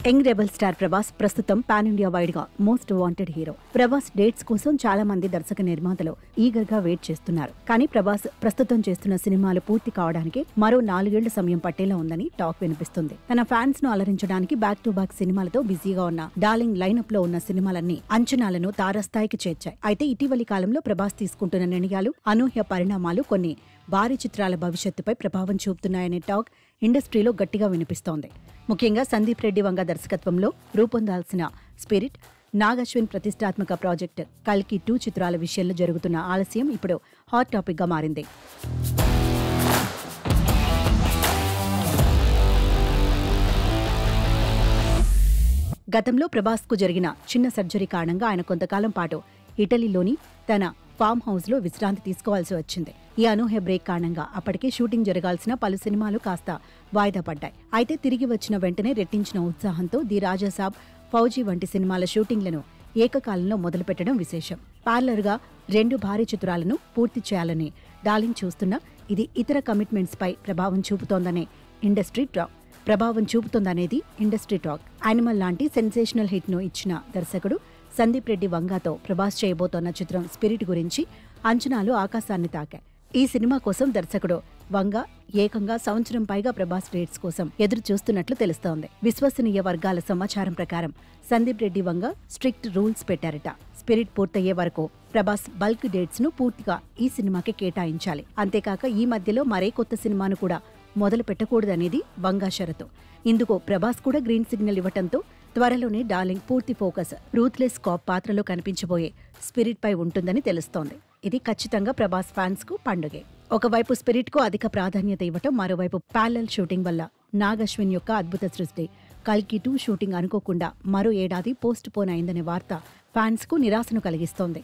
Young rebel star Prabhas ప్రస్తుతం pan India wide గా most wanted hero. Prabhas dates కోసం చాలా మంది దర్శక నిర్మాతలు ఈగర్ గా వెయిట్ చేస్తున్నారు. కానీ ప్రభాస్ ప్రస్తుతం చేస్తున్న సినిమాలు పూర్తి కావడానికి మరో 4 ఏళ్ల సమయం పట్టేలా ఉందని టాక్ వినిపిస్తుంది. తన ఫ్యాన్స్ ను అలరించడానికి బ్యాక్ టు బ్యాక్ సినిమాలతో బిజీగా ఉన్న డార్లింగ్ లైనప్ లో ఉన్న సినిమాలన్నీ అంచనాలను తారస్థాయికి చేర్చాయి. అయితే ఇటీవలి కాలంలో ప్రభాస్ తీసుకుంటున్న నిర్ణయాలు, అనూహ్య పరిణామాలు కొన్ని భారీ చిత్రాల భవిష్యత్తుపై ప్రభావం చూపుతున్నాయనే టాక్ ఇండస్ట్రీలో గట్టిగా వినిపిస్తోంది. ముఖ్యంగా సందీప్ రెడ్డి వంగ దర్శకత్వంలో రూపొందాల్సిన స్పిరిట్, నాగ్ అశ్విన్ ప్రతిష్టాత్మక ప్రాజెక్ట్ కల్కి 2 చిత్రాల విషయంలో జరుగుతున్న ఆలస్యం ఇప్పుడు హాట్ టాపిక్ గా మారింది. గతంలో ప్రభాస్ కు జరిగిన చిన్న సర్జరీ కారణంగా ఆయన కొంతకాలం పాటు ఇటలీలోని తన ఫామ్ హౌస్ లో విశ్రాంతి తీసుకోవాల్సి వచ్చింది. ఈ అనూహ్య బ్రేక్ కారణంగా అప్పటికే షూటింగ్ జరగాల్సిన పలు సినిమాలు కాస్త వాయిదా పడ్డాయి. అయితే తిరిగి వచ్చిన వెంటనే రెట్టించిన ఉత్సాహంతో ది రాజాసాబ్, ఫౌజీ వంటి సినిమాల షూటింగ్లను ఏకకాలంలో మొదలుపెట్టడం విశేషం. పార్లర్ గా 2 భారీ చిత్రాలను పూర్తి చేయాలని డార్లింగ్ చూస్తున్నా ఇది ఇతర కమిట్మెంట్స్ పై ప్రభావం చూపుతోందనేది ఇండస్ట్రీ టాక్. యానిమల్ లాంటి సెన్సేషనల్ హిట్ ను ఇచ్చిన దర్శకుడు సందీప్ రెడ్డి వంగాతో ప్రభాస్ చేయబోతోన్న చిత్రం స్పిరిట్ గురించి అంచనాలు ఆకాశాన్ని తాకాయి. ఈ సినిమా కోసం దర్శకుడు వంగ ఏకంగా సంవత్సరం పైగా ప్రభాస్ డేట్స్ కోసం ఎదురు చూస్తున్నట్లు తెలుస్తోంది. విశ్వసనీయ వర్గాల సమాచారం ప్రకారం సందీప్ రెడ్డి వంగ స్ట్రిక్ట్ రూల్స్ పెట్టారట. స్పిరిట్ పూర్తయ్యే వరకు ప్రభాస్ బల్క్ డేట్స్ ను పూర్తిగా ఈ సినిమాకి కేటాయించాలి. అంతేకాక ఈ మధ్యలో మరే కొత్త సినిమాను కూడా మొదలు పెట్టకూడదనేది వంగా షరతు. ఇందుకు ప్రభాస్ కూడా గ్రీన్ సిగ్నల్ ఇవ్వటంతో త్వరలోనే డార్లింగ్ పూర్తి ఫోకస్ రూత్లెస్ కాప్ పాత్రలో కనిపించబోయే స్పిరిట్ పై ఉంటుందని తెలుస్తోంది. ఇది ఖచ్చితంగా ప్రభాస్ ఫ్యాన్స్ కు పండుగే. ఒకవైపు స్పిరిట్ కు అధిక ప్రాధాన్యత ఇవ్వటం, మరోవైపు ప్యారలల్ షూటింగ్ వల్ల నాగ్ అశ్విన్ యొక్క అద్భుత సృష్టి కల్కి 2 షూటింగ్ అనుకోకుండా మరో ఏడాది పోస్ట్ పోన్ అయిందనే వార్త ఫ్యాన్స్ కు నిరాశను కలిగిస్తోంది.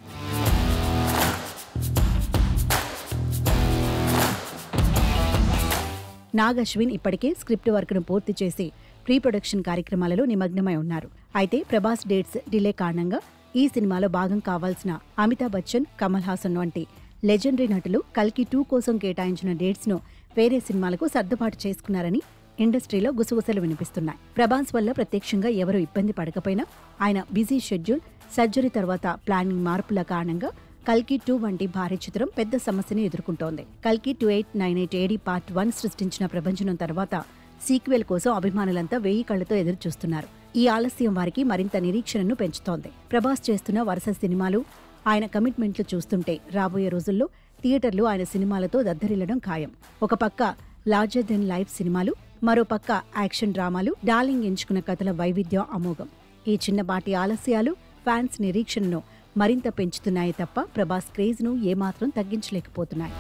నాగ్ అశ్విన్ ఇప్పటికే స్క్రిప్ట్ వర్క్ ను పూర్తి చేసి ప్రీ ప్రొడక్షన్ కార్యక్రమాలలో నిమగ్నమై ఉన్నారు. అయితే ప్రభాస్ డేట్స్ డిలే కారణంగా ఈ సినిమాలో భాగం కావాల్సిన అమితాబ్ బచ్చన్, కమల్ హాసన్ వంటి లెజెండరీ నటులు కల్కి 2 కోసం కేటాయించిన డేట్స్ ను వేరే సినిమాలకు సర్దుబాటు చేసుకున్నారని ఇండస్ట్రీలో గుసగుసలు వినిపిస్తున్నాయి. ప్రభాస్ వల్ల ప్రత్యక్షంగా ఎవరూ ఇబ్బంది పడకపోయినా ఆయన బిజీ షెడ్యూల్, సర్జరీ తర్వాత ప్లానింగ్ మార్పుల కారణంగా కల్కి 2 వంటి భారీ చిత్రం పెద్ద సమస్యని ఎదుర్కొంటోంది. కల్కి 2898 AD పార్ట్ 1 సృష్టించిన ప్రభంజనం తర్వాత సీక్వెల్ కోసం అభిమానులంతా 1000 కళ్లతో ఎదురు చూస్తున్నారు. ఈ ఆలస్యం వారికి మరింత నిరీక్షణను పెంచుతోంది. ప్రభాస్ చేస్తున్న వరుస సినిమాలు, ఆయన కమిట్మెంట్లు చూస్తుంటే రాబోయే రోజుల్లో థియేటర్లు ఆయన సినిమాలతో దద్దరిల్లడం ఖాయం. ఒక పక్క లార్జర్ దెన్ లైఫ్ సినిమాలు, మరో పక్క యాక్షన్ డ్రామాలు, డార్లింగ్ ఎంచుకున్న కథల వైవిధ్యం అమోఘం. ఈ చిన్నపాటి ఆలస్యాలు ఫ్యాన్స్ నిరీక్షణను మరింత పెంచుతున్నాయి తప్ప ప్రభాస్ క్రేజ్ ను ఏమాత్రం తగ్గించలేకపోతున్నాయి.